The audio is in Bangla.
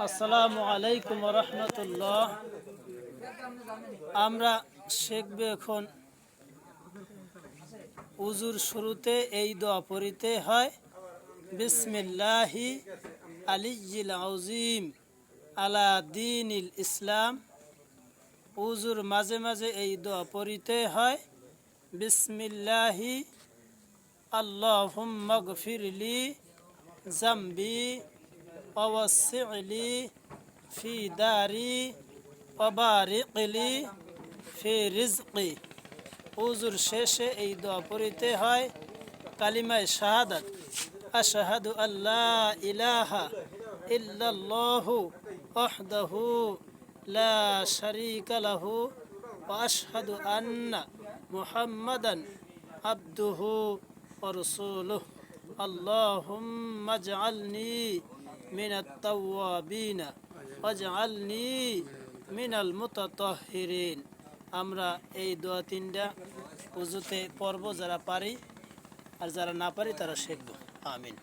আসসালামু আলাইকুম ওয়া রাহমাতুল্লাহ। আমরা শিখব এখন উজুর শুরুতে এই দোয়া পড়তে হয়, বিসমিল্লাহি আলিয়্যিল আযীম আলা দীনিল ইসলাম। উজুর মাঝে মাঝে এই দোয়া পড়তে হয়, বিসমিল্লাহি আল্লাহুম্মা গফিরলি জামবি ওয়াসসি'লি ফি দারি ওয়াবারিকলি ফি রিজকি। উজুর শেষে এই দোয়া পড়তে হয় কালিমায়ে শাহাদাত, আশহাদু আল্লা ইলাহা ইল্লাল্লাহু ওয়াহদাহু লা শারীকা লাহু ওয়া আশহাদু আন্না মুহাম্মাদান আবদুহু ওয়া রাসূলুহু। আল্লাহুম্মা ইজআলনি মিনাত তাওয়াবিন ওয়াজআলনি মিনাল মুতাতাহহিরিন। আমরা এই দোয়া তিনটা উজুতে পড়ব, যারা পারি আর যারা না পারি তারা শিখব। আমিন।